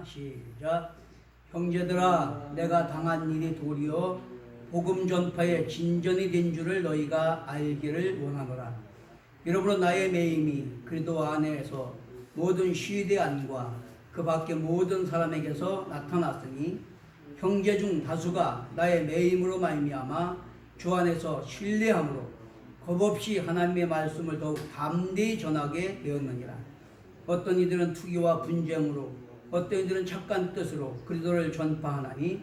시작. 형제들아, 내가 당한 일이 도리어 복음 전파에 진전이 된 줄을 너희가 알기를 원하노라. 이러므로 나의 매임이 그리스도 안에서 모든 시대 안과 그 밖의 모든 사람에게서 나타났으니 형제 중 다수가 나의 매임으로 말미암아 주 안에서 신뢰함으로 겁없이 하나님의 말씀을 더욱 담대히 전하게 되었느니라. 어떤 이들은 투기와 분쟁으로, 어떤 이들은 착한 뜻으로 그리스도를 전파하나니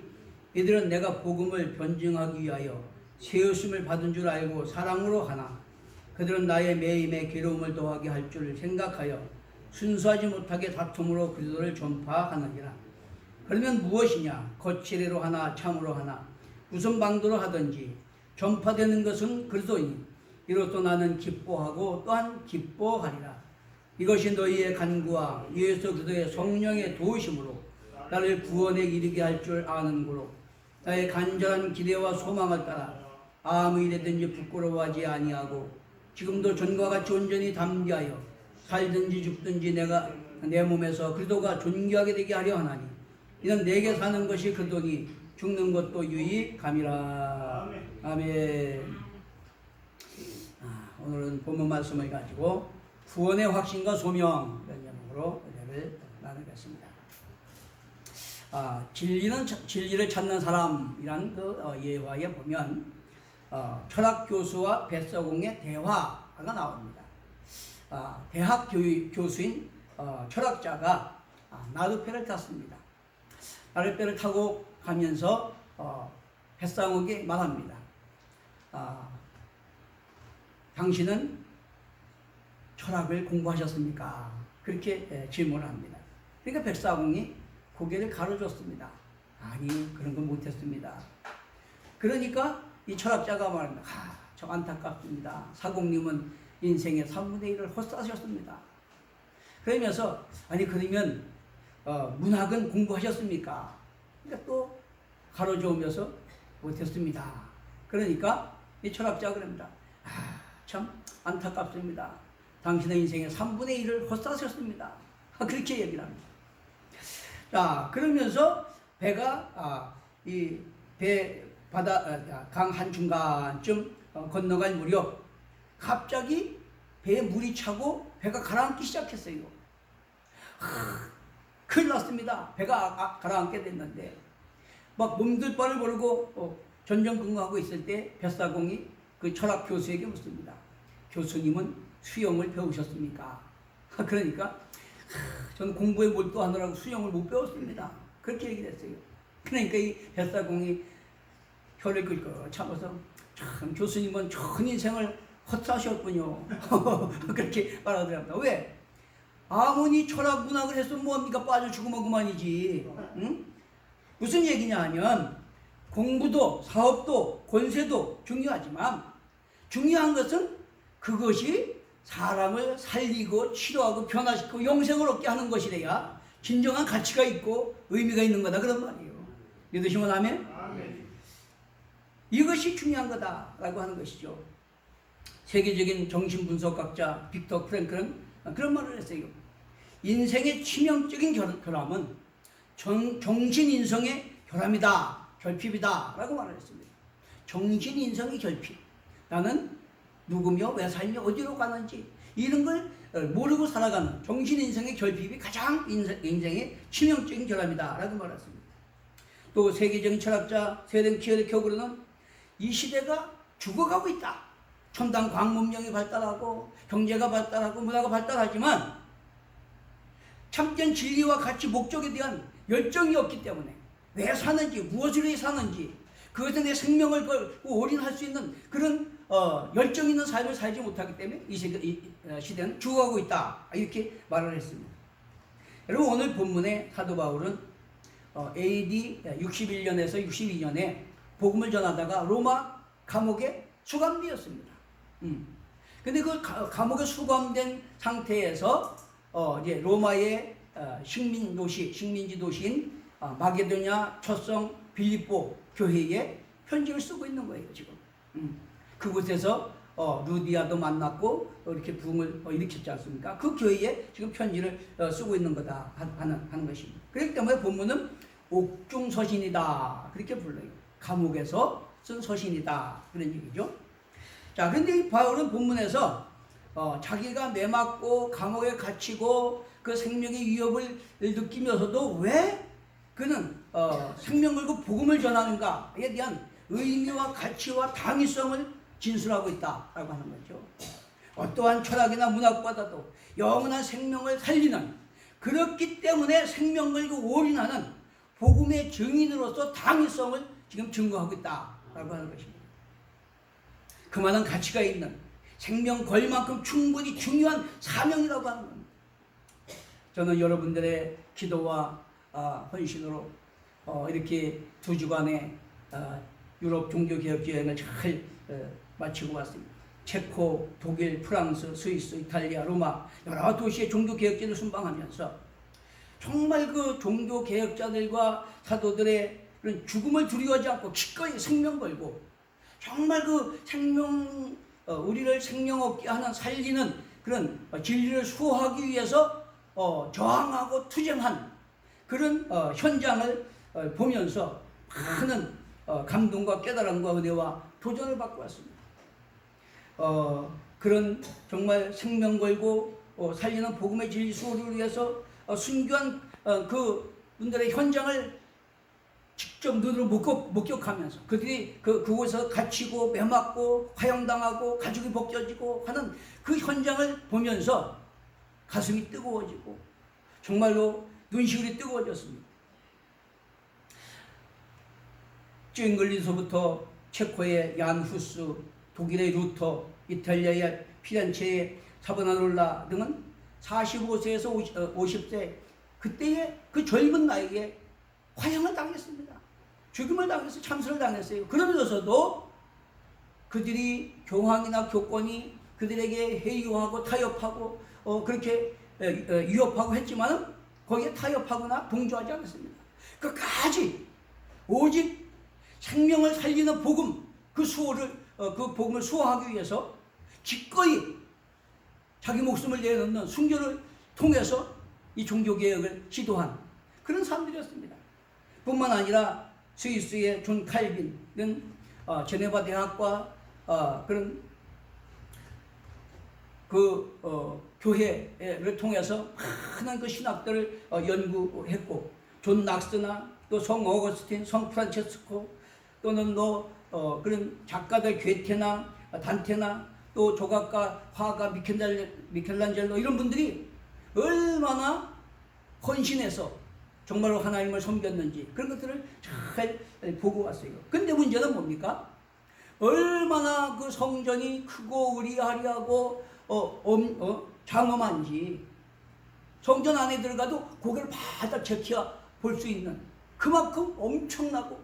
이들은 내가 복음을 변증하기 위하여 세우심을 받은 줄 알고 사랑으로 하나 그들은 나의 매임에 괴로움을 더하게 할 줄 생각하여 순수하지 못하게 다툼으로 그리스도를 전파하느니라. 그러면 무엇이냐? 거칠애로 하나 참으로 하나 무슨 방도로 하든지 전파되는 것은 그리스도이니 이로써 나는 기뻐하고 또한 기뻐하리라. 이것이 너희의 간구와 예수 그리스도의 성령의 도우심으로 나를 구원에 이르게 할 줄 아는 고로 나의 간절한 기대와 소망을 따라 아무 일에든지 부끄러워하지 아니하고 지금도 전과 같이 온전히 담대하여 살든지 죽든지 내가 내 몸에서 그리스도가 존귀하게 되게 하려 하나니 이는 내게 사는 것이 그리스도니 죽는 것도 유익함이라. 아멘. 오늘은 본문 말씀을 가지고 구원의 확신과 소명 이런 제목으로 은혜를 나누겠습니다. 진리를 찾는 사람이란 그 예화에 보면 철학 교수와 뱃사공의 대화가 나옵니다. 대학 교수인 철학자가 나룻배를 탔습니다. 나룻배를 타고 가면서 뱃사공에게 말합니다. 당신은 철학을 공부하셨습니까? 그렇게 질문을 합니다. 그러니까 백사공이 고개를 가로줬습니다. 아니, 그런 건 못했습니다. 그러니까 이 철학자가 말합니다. 참 안타깝습니다. 사공님은 인생의 3분의 1을 헛사셨습니다. 그러면서 아니 그러면 문학은 공부하셨습니까? 그러니까 또 가로저으면서 못했습니다. 그러니까 이 철학자가 그럽니다. 참 안타깝습니다. 당신의 인생의 3분의 1을 헛사셨습니다. 그렇게 얘기를 합니다. 자, 그러면서 배가 이 배 바다 강 한중간쯤 건너갈 무렵 갑자기 배에 물이 차고 배가 가라앉기 시작했어요. 큰일 났습니다. 배가 가라앉게 됐는데 막 몸둘 바를 모르고 전전긍긍하고 있을 때 뱃사공이 그 철학 교수에게 묻습니다. 교수님은 수영을 배우셨습니까? 그러니까 저는 공부에 몰두하느라고 수영을 못 배웠습니다. 그렇게 얘기를 했어요. 그러니까 이 뱃사공이 혀를 긁고 참아서 참 교수님은 전 인생을 헛사셨군요. 그렇게 말하더랍니다. 왜? 아무리 철학 문학을 했으면 뭐합니까? 빠져 죽으면 그만이지. 응? 무슨 얘기냐 하면 공부도 사업도 권세도 중요하지만 중요한 것은 그것이 사람을 살리고 치료하고 변화시키고 영생을 얻게 하는 것이래야 진정한 가치가 있고 의미가 있는 거다 그런 말이에요. 믿으시면 아멘? 이것이 중요한 거다라고 하는 것이죠. 세계적인 정신분석학자 빅터 프랭클은 그런 말을 했어요. 인생의 치명적인 결함은 정신인성의 결함이다, 결핍이다 라고 말을 했습니다. 정신인성의 결핍. 나는 누구며 왜 살며 어디로 가는지 이런 걸 모르고 살아가는 정신인성의 결핍이 가장 인생의 치명적인 결함이다 라고 말했습니다. 또 세계적인 철학자 세렌 키어케고르는 이 시대가 죽어가고 있다. 첨단 과학 문명이 발달하고 경제가 발달하고 문화가 발달하지만 참된 진리와 가치 목적에 대한 열정이 없기 때문에 왜 사는지 무엇을 위해 사는지 그것에 내 생명을 걸고 올인할 수 있는 그런 열정 있는 삶을 살지 못하기 때문에 이 시대는 죽어가고 있다. 이렇게 말을 했습니다. 여러분 오늘 본문의 사도 바울은 AD 61년에서 62년에 복음을 전하다가 로마 감옥에 수감되었습니다. 근데 그 감옥에 수감된 상태에서 이제 로마의 식민지 도시인 마게도냐 초성 빌립보 교회에 편지를 쓰고 있는 거예요 지금. 그곳에서 루디아도 만났고 이렇게 부흥을 일으켰지 않습니까? 그 교회에 지금 편지를 쓰고 있는 거다 하는 것입니다. 그렇기 때문에 본문은 옥중서신이다 그렇게 불러요. 감옥에서 쓴 서신이다 그런 얘기죠. 자, 그런데 이 바울은 본문에서 자기가 매맞고 감옥에 갇히고 그 생명의 위협을 느끼면서도 왜 그는 생명 걸고 복음을 전하는가에 대한 의미와 가치와 당위성을 진술하고 있다라고 하는 거죠. 어떠한 철학이나 문학보다도 영원한 생명을 살리는, 그렇기 때문에 생명 걸고 올인하는 복음의 증인으로서 당위성을 지금 증거하고 있다라고 하는 것입니다. 그만한 가치가 있는, 생명 걸 만큼 충분히 중요한 사명이라고 하는 겁니다. 저는 여러분들의 기도와 헌신으로 이렇게 2주간의 유럽 종교개혁 여행을 잘 마치고 왔습니다. 체코, 독일, 프랑스, 스위스, 이탈리아, 로마 여러 도시의 종교개혁자를 순방하면서 정말 그 종교개혁자들과 사도들의 그런 죽음을 두려워하지 않고 기꺼이 생명 걸고 정말 그 생명, 우리를 생명 없게 하는 살리는 그런 진리를 수호하기 위해서 저항하고 투쟁한 그런 현장을 보면서 많은 감동과 깨달음과 은혜와 도전을 받고 왔습니다. 그런 정말 생명 걸고 살리는 복음의 진리 수호를 위해서 순교한 그 분들의 현장을 직접 눈으로 목격하면서 그들이 그곳에서 갇히고 매맞고 화형당하고 가죽이 벗겨지고 하는 그 현장을 보면서 가슴이 뜨거워지고 정말로 눈시울이 뜨거워졌습니다. 쨍글린서부터 체코의 얀 후스, 독일의 루터, 이탈리아의 피렌체의 사보나롤라 등은 45세에서 50세 그때의 그 젊은 나이에 화형을 당했습니다. 죽음을 당해서 참수를 당했어요. 그러면서도 그들이 교황이나 교권이 그들에게 해이하고 타협하고 그렇게 위협하고 했지만 거기에 타협하거나 동조하지 않았습니다. 끝까지 오직 생명을 살리는 복음, 그 복음을 수호하기 위해서 기꺼이 자기 목숨을 내놓는 순교를 통해서 이 종교개혁을 시도한 그런 사람들이었습니다. 뿐만 아니라 스위스의 존 칼빈은 제네바 대학과 그런 교회를 통해서 많은 그 신학들을 연구했고, 존 낙스나 또 성 어거스틴, 성 프란체스코 또는 그런 작가들 괴테나 단테나 또 조각가, 화가 미켈란젤로 이런 분들이 얼마나 헌신해서 정말로 하나님을 섬겼는지 그런 것들을 잘 보고 왔어요. 근데 문제는 뭡니까? 얼마나 그 성전이 크고 의리하리하고 장엄한지 성전 안에 들어가도 고개를 바닥 제키어 볼 수 있는 그만큼 엄청나고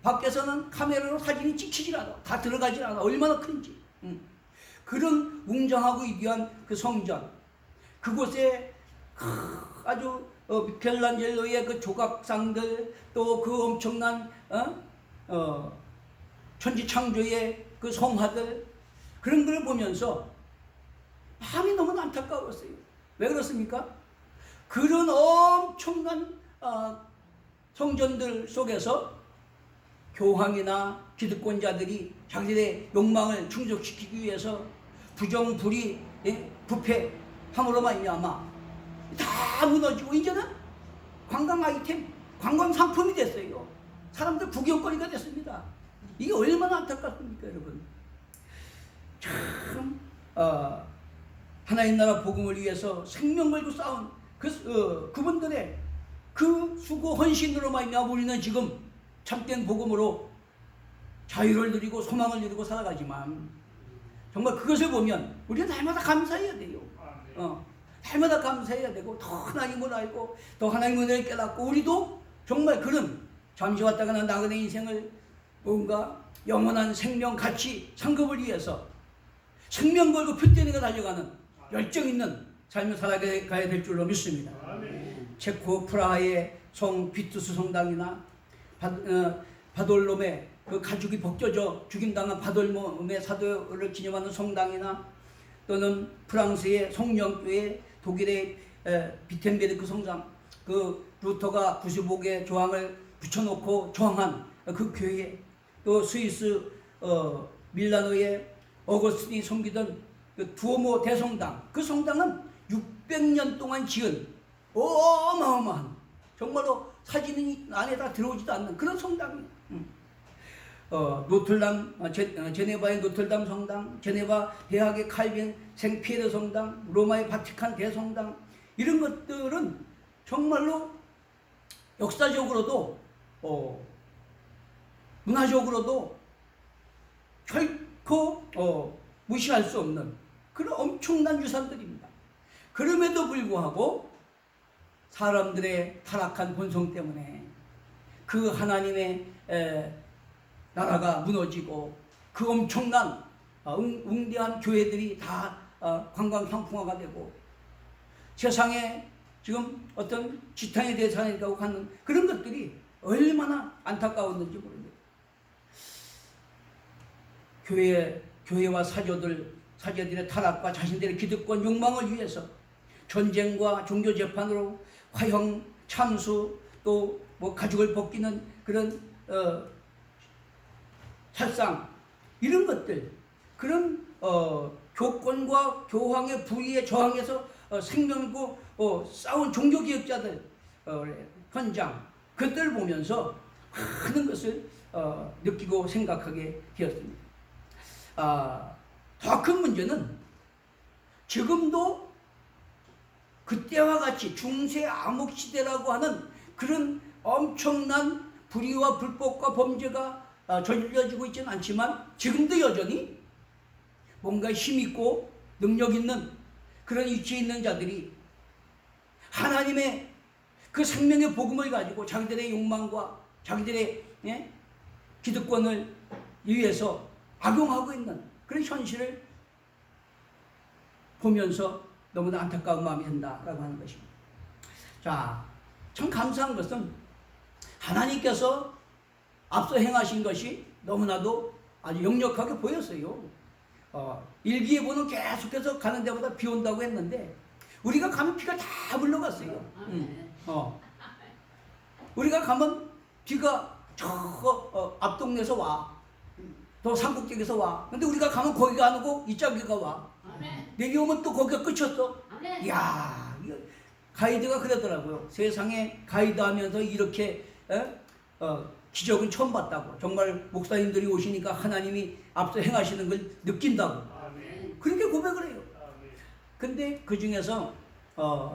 밖에서는 카메라로 사진이 찍히질 않아. 다 들어가질 않아. 얼마나 큰지. 그런 웅장하고 위대한 그 성전, 그곳에 아주 미켈란젤로의 그 조각상들, 또 그 엄청난 천지창조의 그 성화들, 그런 걸 보면서 마음이 너무 안타까웠어요. 왜 그렇습니까? 그런 엄청난 성전들 속에서 교황이나 기득권자들이 자기들의 욕망을 충족시키기 위해서 부정부리, 부패함으로 말미암아 다 무너지고 이제는 관광 아이템, 관광 상품이 됐어요. 사람들 구경거리가 됐습니다. 이게 얼마나 안타깝습니까, 여러분? 참 하나님 나라 복음을 위해서 생명 걸고 싸운 그분들의 그 수고 헌신으로 말미암아 우리는 지금 참된 복음으로 자유를 누리고 소망을 누리고 살아가지만 정말 그것을 보면 우리는 날마다 감사해야 돼요. 날마다 감사해야 되고 더 하나님을 알고 더 하나님의 은혜를 깨닫고 우리도 정말 그런 잠시 왔다가 나그네 인생을 뭔가 영원한 생명 가치 상급을 위해서 생명 걸고 피 떼내가 달려가는 열정 있는 삶을 살아가야 될 줄로 믿습니다. 체코 프라하의 성 비투스 성당이나 바돌롬의 그 가죽이 벗겨져 죽임당한 바돌몸의 사도를 기념하는 성당이나 또는 프랑스의 성령교회, 독일의 비텐베르크 성당, 그 루터가 구수복의 조항을 붙여놓고 조항한 그 교회, 또 스위스 밀라노의 어거스틴이 섬기던 그 두오모 대성당, 그 성당은 600년 동안 지은 어마어마한, 정말로 사진이 안에 다 들어오지도 않는 그런 성당이에요. 노틀담, 제네바의 노틀담 성당, 제네바 대학의 칼빈 생피에르 성당, 로마의 바티칸 대성당, 이런 것들은 정말로 역사적으로도 문화적으로도 결코 무시할 수 없는 그런 엄청난 유산들입니다. 그럼에도 불구하고 사람들의 타락한 본성 때문에 그 하나님의 나라가 무너지고 그 엄청난 웅대한 교회들이 다 관광상풍화가 되고 세상에 지금 어떤 지탄의 대상이 되고 하는 그런 것들이 얼마나 안타까웠는지 모릅니다. 교회와 사제들의 타락과 자신들의 기득권 욕망을 위해서 전쟁과 종교 재판으로 화형, 참수, 또 뭐 가죽을 벗기는 그런 살상, 이런 것들, 그런 교권과 교황의 부위에 저항해서 생명고 싸운 종교개혁자들 현장, 그들을 보면서 많은 것을 느끼고 생각하게 되었습니다. 더 큰 문제는 지금도 그때와 같이 중세 암흑시대라고 하는 그런 엄청난 불의와 불법과 범죄가 저질러지고 있지는 않지만 지금도 여전히 뭔가 힘있고 능력있는 그런 위치에 있는 자들이 하나님의 그 생명의 복음을 가지고 자기들의 욕망과 자기들의 기득권을 위해서 악용하고 있는 그런 현실을 보면서 너무나 안타까운 마음이 든다라고 하는 것입니다. 자, 참 감사한 것은 하나님께서 앞서 행하신 것이 너무나도 아주 역력하게 보였어요. 일기예보는 계속해서 가는 데마다 비 온다고 했는데 우리가 가면 비가 다 물러갔어요. 우리가 가면 비가 저 앞 동네에서 와. 또 산꼭대기에서 와. 근데 우리가 가면 거기가 안 오고 이쪽이가 와. 내려오면 또 거기가 끝이었어. 이야, 가이드가 그러더라고요. 세상에 가이드 하면서 이렇게 기적은 처음 봤다고. 정말 목사님들이 오시니까 하나님이 앞서 행하시는 걸 느낀다고. 그렇게 고백을 해요. 근데 그 중에서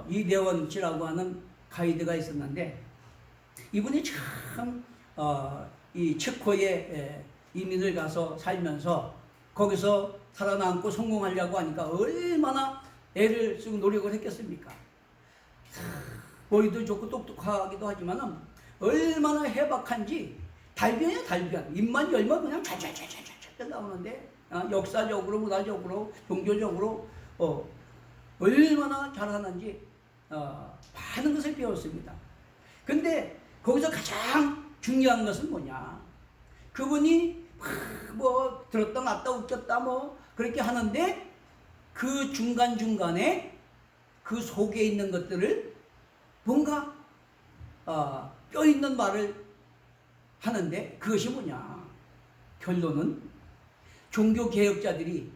이대원 씨라고 하는 가이드가 있었는데 이분이 참 이 체코에 이민을 가서 살면서 거기서 살아남고 성공하려고 하니까 얼마나 애를 쓰고 노력을 했겠습니까? 머리도 좋고 똑똑하기도 하지만은 얼마나 해박한지 달변이야 달변. 입만 열면 그냥 촤촤촤촤촤 나오는데 역사적으로 문화적으로 종교적으로 얼마나 잘하는지 많은 것을 배웠습니다. 근데 거기서 가장 중요한 것은 뭐냐? 그분이 뭐 들었다 놨다 웃겼다 뭐 그렇게 하는데 그 중간중간에 그 속에 있는 것들을 뭔가 뼈 있는 말을 하는데 그것이 뭐냐? 결론은 종교개혁자들이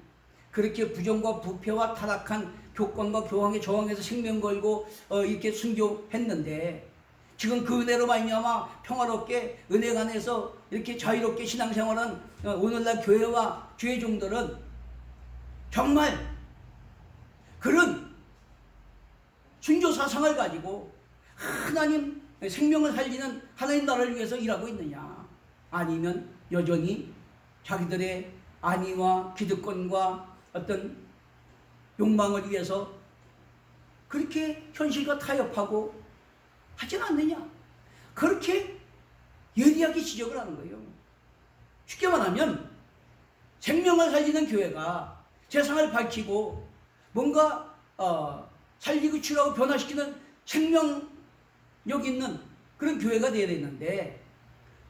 그렇게 부정과 부패와 타락한 교권과 교황에 저항해서 생명 걸고 이렇게 순교했는데 지금 그 은혜로 말미암아 평화롭게 은혜 안에서 이렇게 자유롭게 신앙생활한 오늘날 교회와 주의 종들은 정말 그런 순교 사상을 가지고 하나님 생명을 살리는 하나님 나라를 위해서 일하고 있느냐? 아니면 여전히 자기들의 안위와 기득권과 어떤 욕망을 위해서 그렇게 현실과 타협하고 하지는 않느냐? 그렇게 예리하게 지적을 하는 거예요. 쉽게 말하면 생명을 살리는 교회가 세상을 밝히고 뭔가 살리고 치유하고 변화시키는 생명력 있는 그런 교회가 되어야 되는데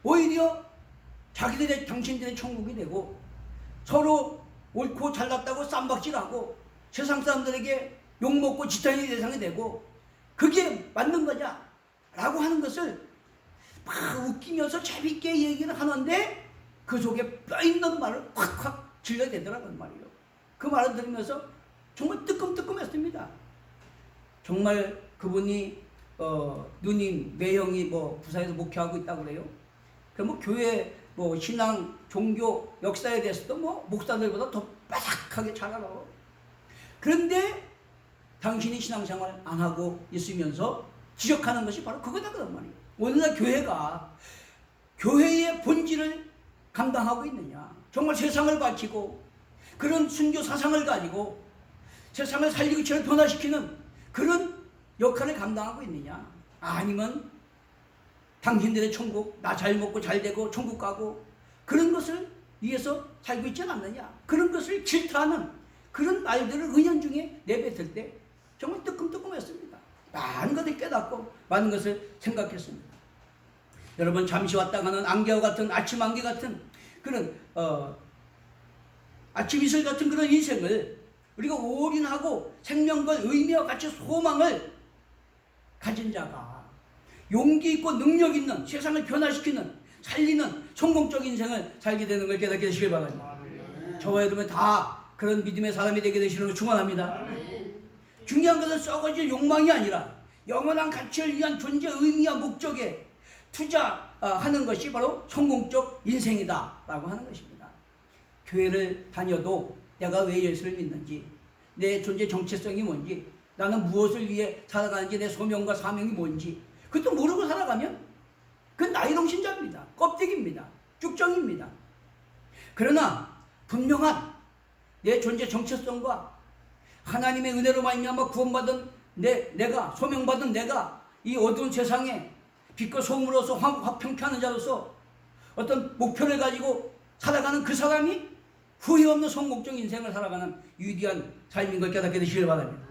오히려 자기들의 당신들의 천국이 되고 서로 옳고 잘났다고 쌈박질하고 세상 사람들에게 욕먹고 지탄의 대상이 되고 그게 맞는 거냐 라고 하는 것을 막 웃기면서 재밌게 얘기를 하는데 그 속에 뼈있는 말을 확확 질러대더라고요 말이에요. 그 말을 들으면서 정말 뜨끔뜨끔했습니다. 정말 그분이 누님 매형이 뭐 부산에서 목회하고 있다고 그래요. 그 뭐 교회 뭐 신앙 종교 역사에 대해서도 뭐 목사들보다 더 빠삭하게 잘 알아. 그런데 당신이 신앙생활 안 하고 있으면서 지적하는 것이 바로 그거다 그런 말이에요. 오늘날 교회가 교회의 본질을 감당하고 있느냐, 정말 세상을 바치고 그런 순교 사상을 가지고 세상을 살리고 죄를 변화시키는 그런 역할을 감당하고 있느냐, 아니면 당신들의 천국, 나 잘 먹고 잘 되고 천국 가고 그런 것을 위해서 살고 있지 않느냐, 그런 것을 질타하는 그런 말들을 은연중에 내뱉을 때 정말 뜨끔뜨끔했습니다. 많은 것을 깨닫고 많은 것을 생각했습니다. 여러분, 잠시 왔다가는 안개와 같은 아침 안개 같은 그런 아침 이슬 같은 그런 인생을 우리가 올인하고 생명과 의미와 같이 소망을 가진 자가 용기 있고 능력 있는 세상을 변화시키는 살리는 성공적인 인생을 살게 되는 걸 깨닫게 되시길 바랍니다. 저와 여러분 다 그런 믿음의 사람이 되게 되시는 걸 축원합니다. 중요한 것은 썩어질 욕망이 아니라 영원한 가치를 위한 존재 의미와 목적에 투자하는 것이 바로 성공적 인생이다 라고 하는 것입니다. 교회를 다녀도 내가 왜 예수를 믿는지, 내 존재 정체성이 뭔지, 나는 무엇을 위해 살아가는지, 내 소명과 사명이 뭔지 그것도 모르고 살아가면 그건 나이롱 신자입니다. 껍데기입니다. 쭉정입니다. 그러나 분명한 내 존재 정체성과 하나님의 은혜로 말미암아 구원받은 내가, 소명받은 내가 이 어두운 세상에 빛과 소금으로서 화평케하는 자로서 어떤 목표를 가지고 살아가는 그 사람이 후회 없는 성공적 인생을 살아가는 위대한 삶인 걸 깨닫게 되시길 바랍니다.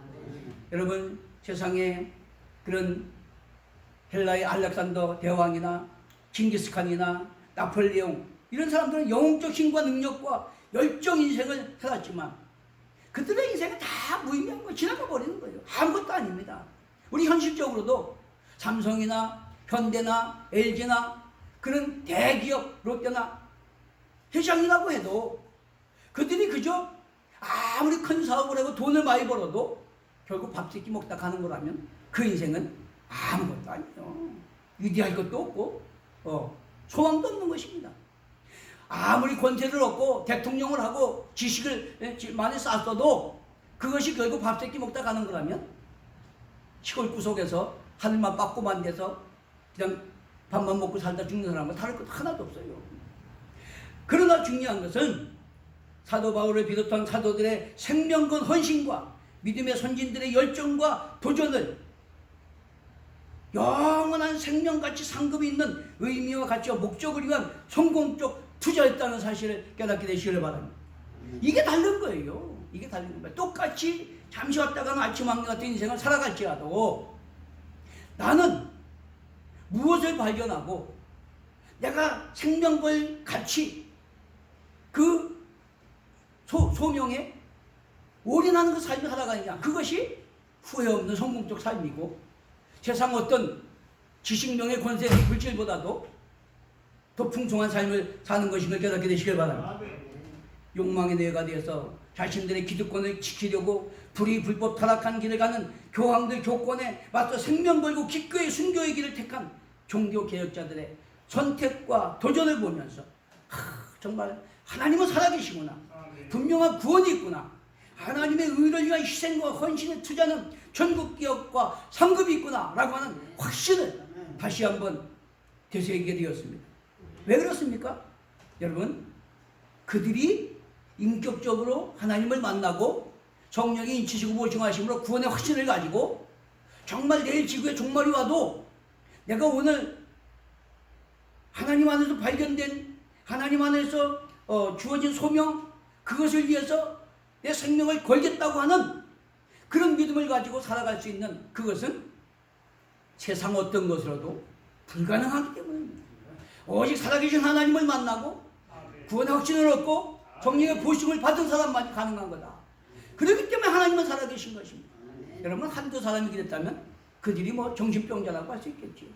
여러분, 세상에 그런 헬라의 알렉산더 대왕이나 징기스칸이나 나폴레옹 이런 사람들은 영웅적 힘과 능력과 열정 인생을 살았지만 그들의 인생은 다 무의미한 거 지나가 버리는 거예요. 아무것도 아닙니다. 우리 현실적으로도 삼성이나 현대나 LG나 그런 대기업 롯데나 회장이라고 해도 그들이 그저 아무리 큰 사업을 하고 돈을 많이 벌어도 결국 밥 세끼 먹다 가는 거라면 그 인생은 아무것도 아니에요. 위대할 것도 없고 소망도 없는 것입니다. 아무리 권세를 얻고 대통령을 하고 지식을 많이 쌓았어도 그것이 결국 밥 세끼 먹다 가는 거라면 시골 구석에서 하늘만 빠꾸만 돼서 그냥 밥만 먹고 살다 죽는 사람은 다를 것 하나도 없어요. 그러나 중요한 것은 사도 바울을 비롯한 사도들의 생명건 헌신과 믿음의 선진들의 열정과 도전을 영원한 생명같이 상급이 있는 의미와 가치와 목적을 위한 성공적 투자였다는 사실을 깨닫게 되시길 바랍니다. 이게 다른 거예요. 이게 다른 겁니다. 똑같이 잠시 왔다가는 아침 안개 같은 인생을 살아갈지라도 나는 무엇을 발견하고 내가 생명걸 가치 그 소명에 올인하는 그 삶을 살아가느냐, 그것이 후회 없는 성공적 삶이고 세상 어떤 지식명의 권세 물질보다도 더 풍성한 삶을 사는 것임을 깨닫게 되시길 바랍니다. 욕망의 뇌가 되어서 자신들의 기득권을 지키려고 불법 타락한 길을 가는 교황들 교권에 맞서 생명 걸고 기꺼이 순교의 길을 택한 종교개혁자들의 선택과 도전을 보면서 정말 하나님은 살아계시구나, 분명한 구원이 있구나, 하나님의 의를 위한 희생과 헌신에 투자하는 전국기업과 상급이 있구나 라고 하는 확신을 다시 한번 되새기게 되었습니다. 왜 그렇습니까? 여러분, 그들이 인격적으로 하나님을 만나고 성령이 인치시고 보증하심으로 구원의 확신을 가지고 정말 내일 지구에 종말이 와도 내가 오늘 하나님 안에서 발견된, 하나님 안에서 주어진 소명, 그것을 위해서 내 생명을 걸겠다고 하는 그런 믿음을 가지고 살아갈 수 있는 그것은 세상 어떤 것으로도 불가능하기 때문입니다. 오직 살아계신 하나님을 만나고 구원의 확신을 얻고 성령의 보증을 받은 사람만이 가능한 거다. 그렇기 때문에 하나님은 살아계신 것입니다. 여러분, 한두 사람이 그랬다면 그들이 뭐 정신병자라고 할 수 있겠죠.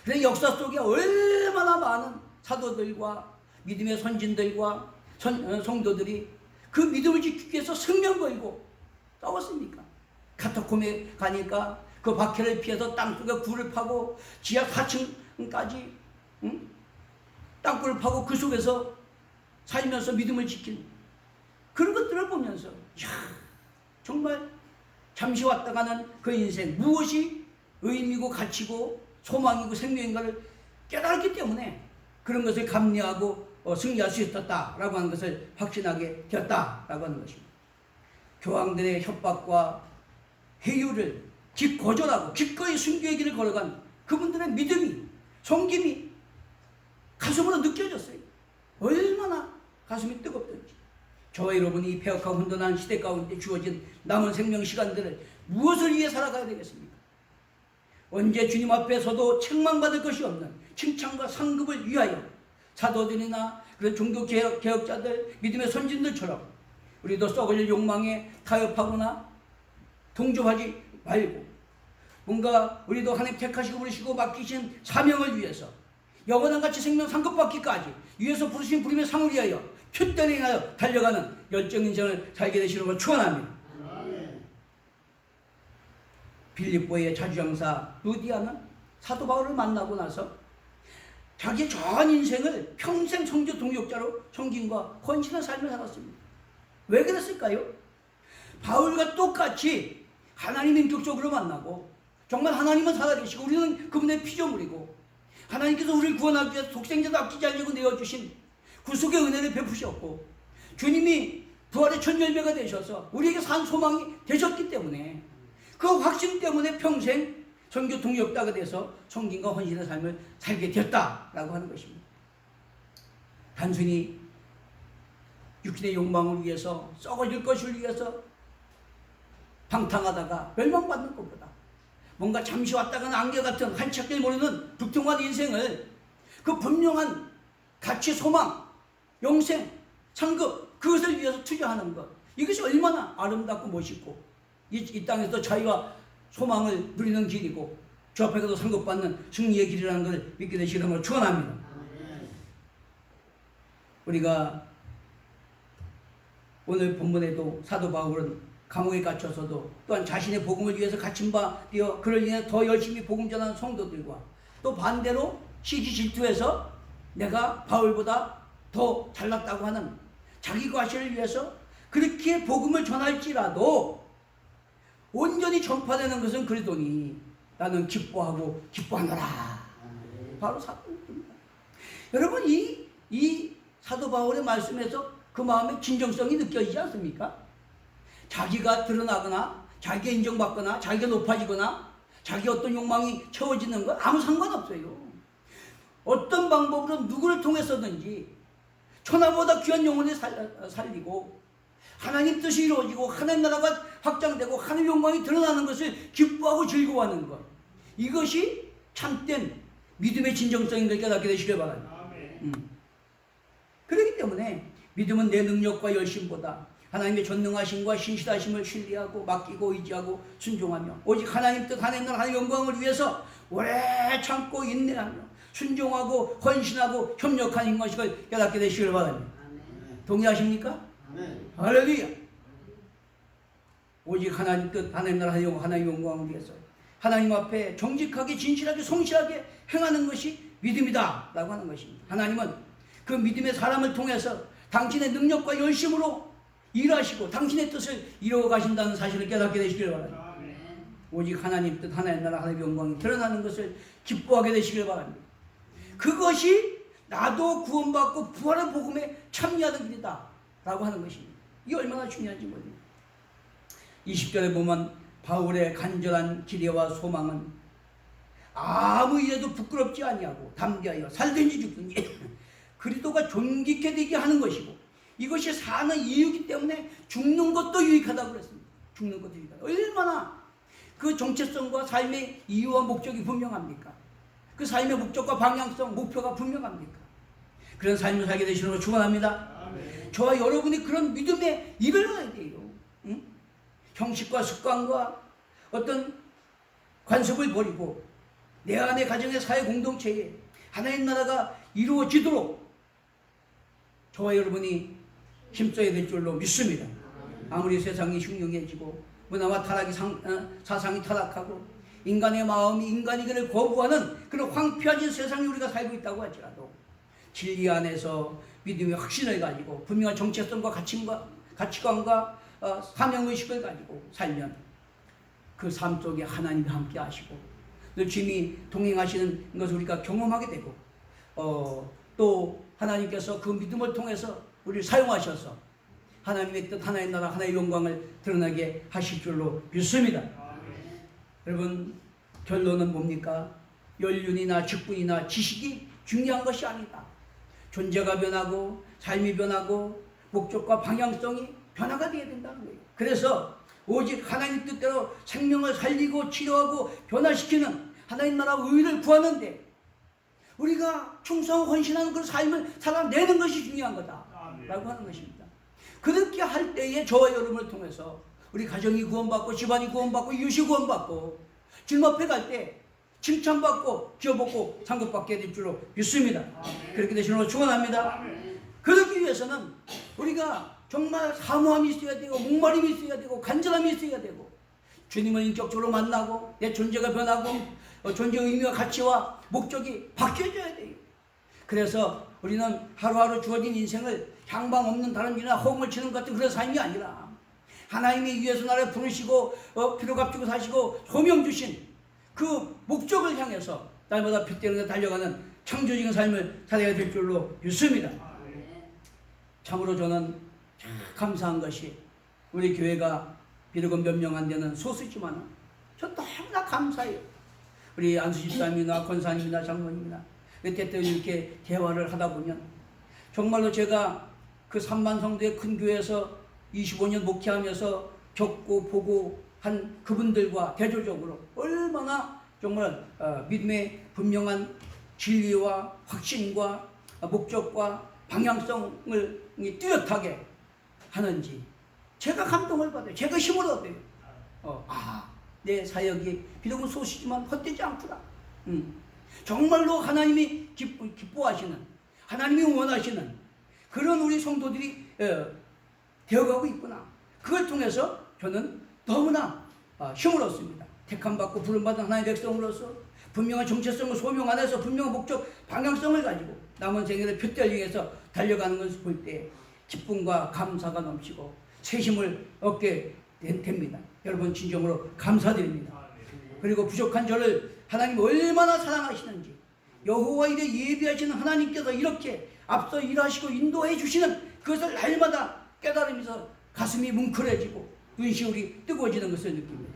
그래서 역사 속에 얼마나 많은 사도들과 믿음의 선진들과 성도들이 그 믿음을 지키기 위해서 생명 걸고 싸웠습니까? 카타콤에 가니까 그 박해를 피해서 땅속에 굴을 파고 지하 4층까지 땅굴을 파고 그 속에서 살면서 믿음을 지킨 그런 것들을 보면서 야, 정말 잠시 왔다 가는 그 인생, 무엇이 의미고 가치고 소망이고 생명인가를 깨달았기 때문에 그런 것을 감내하고 승리할 수 있었다라고 하는 것을 확신하게 되었다라고 하는 것입니다. 교황들의 협박과 회유를 기거절하고 기꺼이 순교의 길을 걸어간 그분들의 믿음이, 섬김이 가슴으로 느껴졌어요. 얼마나 가슴이 뜨겁던지. 저와 여러분이 폐역하고 혼돈한 시대 가운데 주어진 남은 생명 시간들을 무엇을 위해 살아가야 되겠습니까? 언제 주님 앞에서도 책망받을 것이 없는 칭찬과 상급을 위하여 사도들이나 그런 종교개혁자들, 믿음의 선진들처럼 우리도 썩을 욕망에 타협하거나 동조하지 말고 뭔가 우리도 하나님 택하시고 부르시고 맡기신 사명을 위해서 영원한 가치 생명 상급받기까지 위에서 부르신 부름의 상을 위하여 표대를 인하여 달려가는 열정 인생을 살게 되시는 걸 축원합니다. 빌립보의 자주장사 루디아는 사도 바울을 만나고 나서 자기의 전 인생을 평생 성교 동역자로 섬김과 헌신의 삶을 살았습니다. 왜 그랬을까요? 바울과 똑같이 하나님 인격적으로 만나고 정말 하나님은 살아계시고 우리는 그분의 피조물이고 하나님께서 우리를 구원하기 위해서 독생자도 아끼지 않으려고 내어주신 구속의 은혜를 베푸셨고 주님이 부활의 첫 열매가 되셔서 우리에게 산 소망이 되셨기 때문에 그 확신 때문에 평생 선교 동역자가 돼서 섬김과 헌신의 삶을 살게 되었다라고 하는 것입니다. 단순히 육신의 욕망을 위해서 썩어질 것을 위해서 방탕하다가 멸망받는 것보다 뭔가 잠시 왔다가는 안개 같은 한치앞을 모르는 불통한 인생을 그 분명한 가치, 소망, 영생, 상급 그것을 위해서 투자하는 것, 이것이 얼마나 아름답고 멋있고 이 땅에서 자유와 소망을 누리는 길이고 주 앞에 가도 상급받는 승리의 길이라는 것을 믿게 되시는 걸 축원합니다. 우리가 오늘 본문에도 사도 바울은 감옥에 갇혀서도 또한 자신의 복음을 위해서 갇힌 바 되어 그를 인해 더 열심히 복음 전하는 성도들과 또 반대로 시기 질투해서 내가 바울보다 더 잘났다고 하는 자기 과시를 위해서 그렇게 복음을 전할지라도 온전히 전파되는 것은 그리도니 나는 기뻐하고 기뻐하노라. 바로 사도입니다. 여러분 이 사도 바울의 말씀에서 그 마음의 진정성이 느껴지지 않습니까? 자기가 드러나거나 자기가 인정받거나 자기가 높아지거나 자기 어떤 욕망이 채워지는 건 아무 상관없어요. 어떤 방법으로 누구를 통해서든지 천하보다 귀한 영혼을 살리고 하나님 뜻이 이루어지고 하나님 나라가 확장되고 하나님 영광이 드러나는 것을 기뻐하고 즐거워하는 것, 이것이 참된 믿음의 진정성인 걸 깨닫게 되시길 바랍니다. 그렇기 때문에 믿음은 내 능력과 열심보다 하나님의 전능하심과 신실하심을 신뢰하고 맡기고 의지하고 순종하며 오직 하나님 뜻 하나님 나라 하나님 영광을 위해서 오래 참고 인내하며 순종하고 헌신하고 협력하는 것을 깨닫게 되시길 바랍니다. 동의하십니까? 할렐루야. 오직 하나님 뜻 하나님 나라 하나님 영광을 위해서 하나님 앞에 정직하게 진실하게 성실하게 행하는 것이 믿음이다 라고 하는 것입니다. 하나님은 그 믿음의 사람을 통해서 당신의 능력과 열심으로 일하시고 당신의 뜻을 이루어 가신다는 사실을 깨닫게 되시길 바랍니다. 오직 하나님 뜻 하나님 나라 하나님 영광이 드러나는 것을 기뻐하게 되시길 바랍니다. 그것이 나도 구원받고 부활의 복음에 참여하는 길이다 라고 하는 것입니다. 이게 얼마나 중요한지 모릅니다. 20절에 보면 바울의 간절한 기대와 소망은 아무 일에도 부끄럽지 아니하고 담대하여 살든지 죽든지 그리스도가 존귀케 되게 하는 것이고 이것이 사는 이유이기 때문에 죽는 것도 유익하다고 그랬습니다. 죽는 것도 유익하다. 얼마나 그 정체성과 삶의 이유와 목적이 분명합니까? 그 삶의 목적과 방향성, 목표가 분명합니까? 그런 삶을 살게 되시는 걸 축원합니다. 저와 여러분이 그런 믿음에 이르러야 돼요. 응? 형식과 습관과 어떤 관습을 버리고 내 안의 가정의 사회 공동체에 하나님 나라가 이루어지도록 저와 여러분이 힘써야 될 줄로 믿습니다. 아무리 세상이 흉흉해지고 문화와 사상이 타락하고 인간의 마음이 인간이기를 거부하는 그런 황폐해진 세상에 우리가 살고 있다고 할지라도 진리 안에서 믿음의 확신을 가지고 분명한 정체성과 가치관과 사명의식을 가지고 살면 그 삶 속에 하나님이 함께 하시고 열심히 동행하시는 것을 우리가 경험하게 되고 또 하나님께서 그 믿음을 통해서 우리를 사용하셔서 하나님의 뜻, 하나님의 나라, 하나님의 영광을 드러나게 하실 줄로 믿습니다. 여러분, 결론은 뭡니까? 연륜이나 직분이나 지식이 중요한 것이 아니다. 존재가 변하고 삶이 변하고 목적과 방향성이 변화가 되어야 된다는 거예요. 그래서 오직 하나님 뜻대로 생명을 살리고 치료하고 변화시키는 하나님 나라 의를 구하는데 우리가 충성하고 헌신하는 그런 삶을 살아내는 것이 중요한 거다라고 하는 것입니다. 그렇게 할 때에 저와 여러분을 통해서 우리 가정이 구원받고 집안이 구원받고 이웃이 구원받고 주님 앞에 갈 때 칭찬받고 기업받고 상급받게 될 줄로 믿습니다. 그렇게 되시는 걸 축원합니다. 그러기 위해서는 우리가 정말 사모함이 있어야 되고 목마름이 있어야 되고 간절함이 있어야 되고 주님을 인격적으로 만나고 내 존재가 변하고 존재의 의미와 가치와 목적이 바뀌어져야 돼요. 그래서 우리는 하루하루 주어진 인생을 향방 없는 다른 일이나 허공을 치는 것 같은 그런 삶이 아니라 하나님이 위에서 나를 부르시고 피로 값주고 사시고 소명 주신 그 목적을 향해서 날마다 빛대로 달려가는 창조적인 삶을 살아야 될 줄로 믿습니다. 참으로 저는 참 감사한 것이 우리 교회가 비록은 몇 명 안 되는 소수지만 저 너무나 감사해요. 우리 안수 집사님이나 권사님이나 장로님이나 그때 또 이렇게 대화를 하다 보면 정말로 제가 그 3만 성도의 큰 교회에서 25년 목회하면서 겪고 보고 한 그분들과 대조적으로 얼마나 정말 믿음의 분명한 진리와 확신과 목적과 방향성을 뚜렷하게 하는지 제가 감동을 받아요. 제가 힘을 얻어요. 내 사역이 비록은 소시지만 헛되지 않구나. 정말로 하나님이 기뻐하시는 하나님이 원하시는 그런 우리 성도들이 되어가고 있구나. 그걸 통해서 저는 너무나 힘을 얻습니다. 택함받고 부름받은 하나님의 백성으로서 분명한 정체성을 소명 안에서 분명한 목적 방향성을 가지고 남은 생애를 핏대를 위해서 달려가는 것을 볼 때 기쁨과 감사가 넘치고 새 힘을 얻게 됩니다. 여러분 진정으로 감사드립니다. 그리고 부족한 저를 하나님이 얼마나 사랑하시는지 여호와 일에 예비하시는 하나님께서 이렇게 앞서 일하시고 인도해 주시는 그것을 날마다 깨달으면서 가슴이 뭉클해지고 눈시울이 뜨거워지는 것을 느낍니다.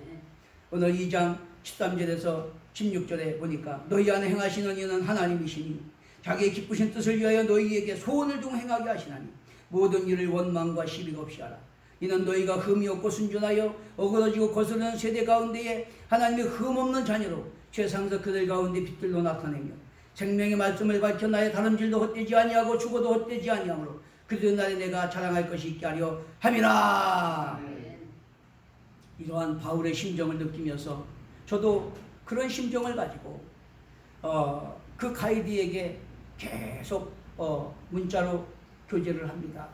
오늘 2장 13절에서 16절에 보니까 너희 안에 행하시는 이는 하나님이시니 자기의 기쁘신 뜻을 위하여 너희에게 소원을 좀 행하게 하시나니 모든 일을 원망과 시비가 없이 하라. 이는 너희가 흠이 없고 순전하여 어그러지고 거스르는 세대 가운데에 하나님의 흠없는 자녀로 세상에서 그들 가운데 빛들로 나타내며 생명의 말씀을 밝혀 나의 다름질도 헛되지 아니하고 죽어도 헛되지 아니하므로 그들 날에 내가 자랑할 것이 있게 하려 함이라. 이러한 바울의 심정을 느끼면서 저도 그런 심정을 가지고 그 가이드에게 계속 문자로 교제를 합니다.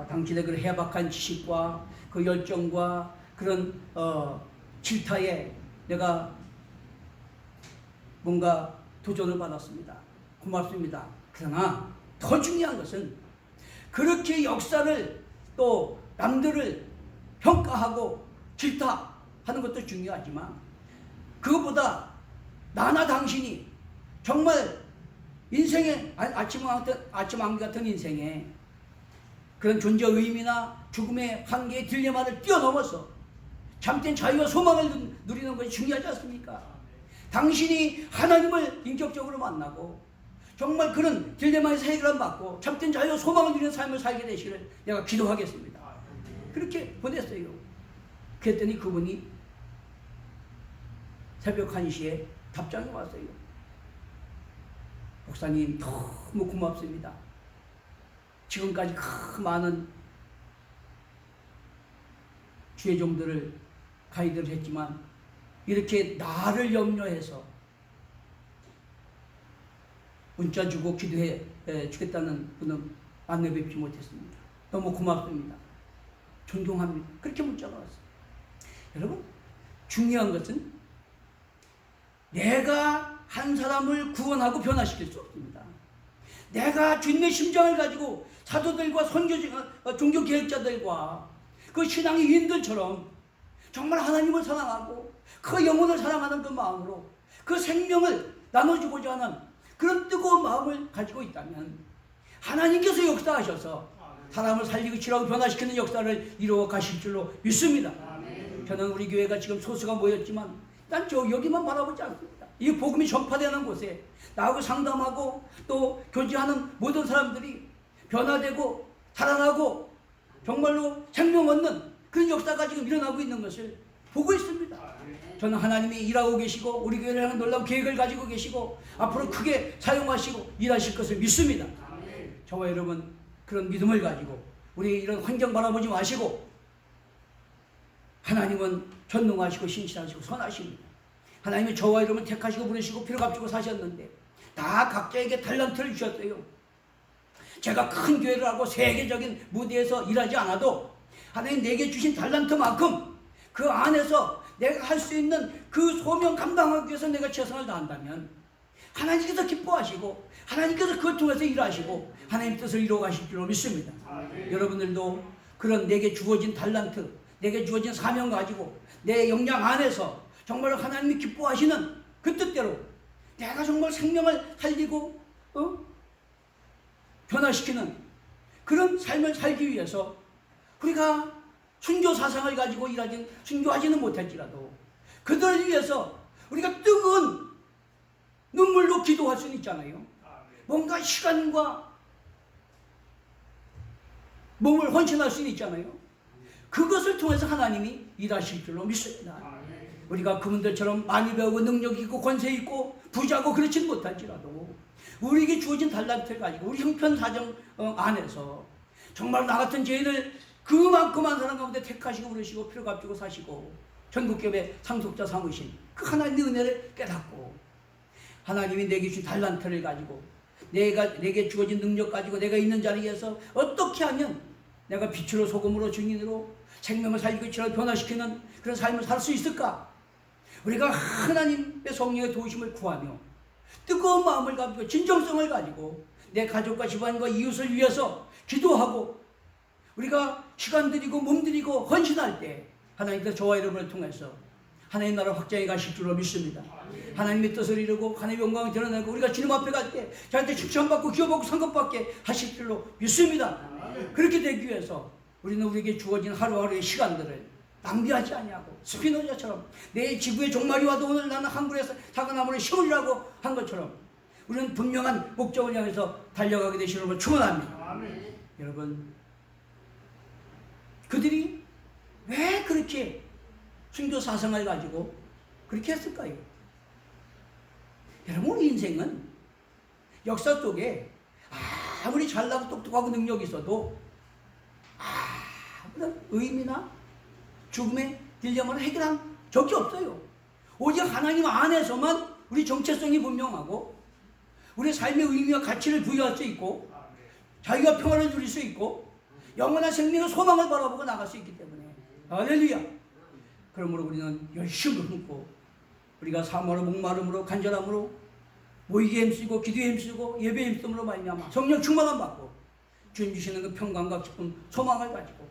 당신의 그 해박한 지식과 그 열정과 그런 질타에 내가 뭔가 도전을 받았습니다. 고맙습니다. 그러나 더 중요한 것은 그렇게 역사를 또 남들을 평가하고 질타하는 것도 중요하지만 그것보다 나나 당신이 정말 인생의 아침왕 같은 인생에 그런 존재 의미나 죽음의 한계의 딜레마를 뛰어넘어서 참된 자유와 소망을 누리는 것이 중요하지 않습니까? 당신이 하나님을 인격적으로 만나고 정말 그런 딜레마에서 해결을 받고 참된 자유와 소망을 누리는 삶을 살게 되시기를 내가 기도하겠습니다. 그렇게 보냈어요. 그랬더니 그분이 새벽 1시에 답장이 왔어요. 목사님 너무 고맙습니다. 지금까지 그 많은 주의 종들을 가이드를 했지만 이렇게 나를 염려해서 문자 주고 기도해 주겠다는 분은 만나 뵙지 못했습니다. 너무 고맙습니다. 존경합니다. 그렇게 문자가 왔어요. 여러분, 중요한 것은 내가 한 사람을 구원하고 변화시킬 수 없습니다. 내가 주님의 심정을 가지고 사도들과 종교 계획자들과 그 신앙의 인들처럼 정말 하나님을 사랑하고 그 영혼을 사랑하는 그 마음으로 그 생명을 나눠주고자 하는 그런 뜨거운 마음을 가지고 있다면 하나님께서 역사하셔서 사람을 살리고 치료하고 변화시키는 역사를 이루어 가실 줄로 믿습니다. 저는 우리 교회가 지금 소수가 모였지만 난 여기만 바라보지 않습니다. 이 복음이 전파되는 곳에 나하고 상담하고 또 교제하는 모든 사람들이 변화되고 살아나고 정말로 생명 얻는 그런 역사가 지금 일어나고 있는 것을 보고 있습니다. 저는 하나님이 일하고 계시고 우리 교회를 향한 놀라운 계획을 가지고 계시고 앞으로 크게 사용하시고 일하실 것을 믿습니다. 저와 여러분 그런 믿음을 가지고 우리 이런 환경 바라보지 마시고 하나님은 전능하시고 신실하시고 선하십니다. 하나님이 저와 여러분 택하시고 부르시고 피를 값주고 사셨는데 다 각자에게 달란트를 주셨어요. 제가 큰 교회를 하고 세계적인 무대에서 일하지 않아도 하나님 내게 주신 달란트만큼 그 안에서 내가 할 수 있는 그 소명 감당하기 위해서 내가 최선을 다한다면 하나님께서 기뻐하시고 하나님께서 그걸 통해서 일하시고 하나님 뜻을 이루어 가실 줄로 믿습니다. 여러분들도 그런 내게 주어진 달란트, 내게 주어진 사명 가지고 내 역량 안에서 정말 하나님이 기뻐하시는 그 뜻대로 내가 정말 생명을 살리고 변화시키는 그런 삶을 살기 위해서 우리가 순교 사상을 가지고 순교하지는 못할지라도 그들을 위해서 우리가 뜨거운 눈물로 기도할 수는 있잖아요. 뭔가 시간과 몸을 헌신할 수는 있잖아요. 그것을 통해서 하나님이 일하실 줄로 믿습니다. 우리가 그분들처럼 많이 배우고 능력 있고 권세 있고 부자고 그렇지는 못할지라도 우리에게 주어진 달란트를 가지고 우리 형편 사정 안에서 정말 나 같은 죄인을 그만큼만 사람 가운데 택하시고 부르시고 피를 값주고 사시고 전국교회 상속자 삼으신 그 하나님의 은혜를 깨닫고 하나님이 내게 주신 달란트를 가지고 내게 주어진 능력 가지고 내가 있는 자리에서 어떻게 하면 내가 빛으로 소금으로 증인으로 생명을 살리고 치료를 변화시키는 그런 삶을 살 수 있을까? 우리가 하나님의 성령의 도우심을 구하며 뜨거운 마음을 가지고 진정성을 가지고 내 가족과 집안과 이웃을 위해서 기도하고 우리가 시간 들이고 몸 들이고 헌신할 때 하나님께서 저와 여러분을 통해서 하나님 나라 확장해 가실 줄로 믿습니다. 하나님의 뜻을 이루고 하나님의 영광을 드러내고 우리가 주님 앞에 갈 때 저한테 칭찬받고 기업받고 상급받게 하실 줄로 믿습니다. 그렇게 되기 위해서 우리는 우리에게 주어진 하루하루의 시간들을 낭비하지 아니하고 스피노자처럼 내 지구의 종말이 와도 오늘 나는 한글에서 작은 나무를 심으려고 한 것처럼 우리는 분명한 목적을 향해서 달려가게 되시는 걸 축원합니다. 여러분, 그들이 왜 그렇게 순교 사상을 가지고 그렇게 했을까요? 여러분, 우리 인생은 역사 속에 아무리 잘나고 똑똑하고 능력이 있어도 아무런 의미나 죽음의 딜레마를 해결한 적이 없어요. 오직 하나님 안에서만 우리 정체성이 분명하고 우리 삶의 의미와 가치를 부여할 수 있고 자기가 평안을 누릴 수 있고 영원한 생명의 소망을 바라보고 나갈 수 있기 때문에 할렐루야. 그러므로 우리는 열심히 품고 우리가 사모로 목마름으로 간절함으로 모이게 힘쓰고 기도에 힘쓰고 예배에 힘쓰므로 말미암아 성령 충만함 받고 주님 주시는 그 평강과 기쁨 소망을 가지고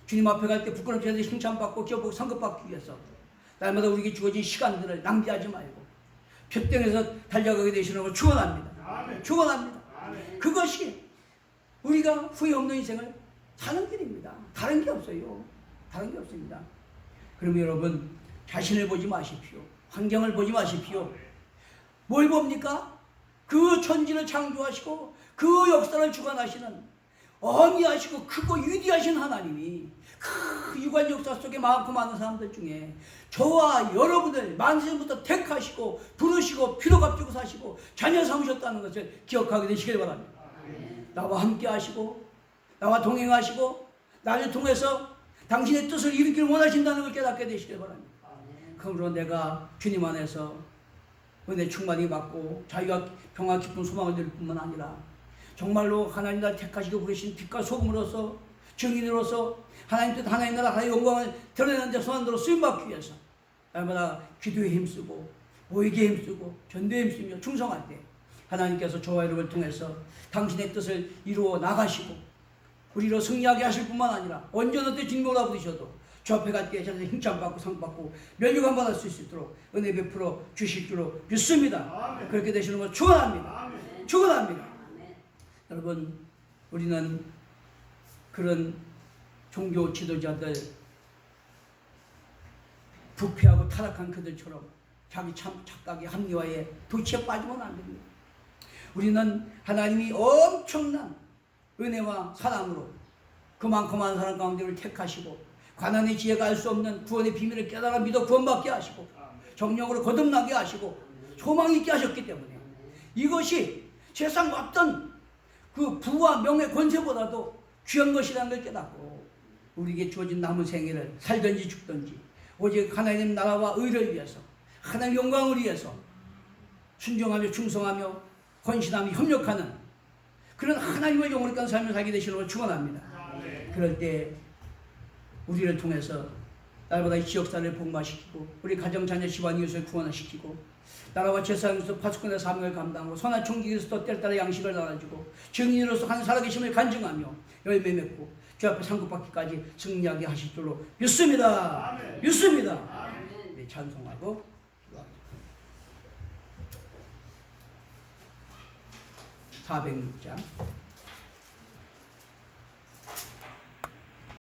주님 앞에 갈 때 부끄럽지 않게 칭찬받고 기업받고 상급받기 위해서 날마다 우리에게 주어진 시간들을 낭비하지 말고 표정에서 달려가게 되시는 걸 축원합니다. 축원합니다. 그것이 우리가 후회 없는 인생을 사는 길입니다. 다른 게 없어요. 다른 게 없습니다. 그러면 여러분 자신을 보지 마십시오. 환경을 보지 마십시오. 뭘 봅니까? 그 천지를 창조하시고 그 역사를 주관하시는 어미하시고 크고 위대하신 하나님이 그 유관 역사 속에 많고 많은 사람들 중에 저와 여러분을 만세부터 택하시고 부르시고 피로 값주고 사시고 자녀 삼으셨다는 것을 기억하게 되시길 바랍니다. 나와 함께 하시고 나와 동행하시고 나를 통해서 당신의 뜻을 이루기를 원하신다는 걸 깨닫게 되시길 바랍니다. 그러므로 내가 주님 안에서 은혜 충만히 받고 자유와 평화 기쁨 소망을 누릴 뿐만 아니라 정말로 하나님 나를 택하시고 부르신 빛과 소금으로서 증인으로서 하나님 뜻 하나님 나라 하나님의 영광을 드러내는 데 선한도로 쓰임받기 위해서 날마다 기도에 힘쓰고 모이기에 힘쓰고 전도에 힘쓰며 충성할 때 하나님께서 저와 여러분을 통해서 당신의 뜻을 이루어 나가시고 우리로 승리하게 하실 뿐만 아니라 언제나 때 징벌아 부르셔도 저 앞에 갈 때 자신의 힘찬받고 상받고 면류관 받을 수 있도록 은혜 베풀어 주실 줄로 믿습니다. 아멘. 그렇게 되시는 걸 축원합니다. 축원합니다. 여러분, 우리는 그런 종교 지도자들, 부패하고 타락한 그들처럼 자기 착각의 합리화에 도치에 빠지면 안 됩니다. 우리는 하나님이 엄청난 은혜와 사랑으로 그만큼 많은 사람 가운데 우리를 택하시고 관한의 지혜가 알 수 없는 구원의 비밀을 깨달아 믿어 구원받게 하시고 정령으로 거듭나게 하시고 소망이 있게 하셨기 때문에 이것이 세상 어떤 그 부와 명예 권세보다도 귀한 것이라는 걸 깨닫고 우리에게 주어진 남은 생애를 살든지 죽든지 오직 하나님 나라와 의를 위해서 하나님 영광을 위해서 순종하며 충성하며 헌신하며 협력하는 그런 하나님의 영으로 간 삶을 살게 되시는 걸 축원합니다. 그럴 때 우리를 통해서 날마다 이 지역사를 복마시키고 우리 가정 자녀 집안 이웃을 구원시키고 나라와 제사장으로서 파수꾼의 사명을 감당하고 선한 총기로서 때를 따라 양식을 나눠주고 증인으로서 한 살아계심을 간증하며 열매 맺고 주 앞에 상급받기까지 승리하게 하실 줄로 믿습니다. 아멘. 믿습니다. 아멘. 네, 찬송하고 기도합니다. 406장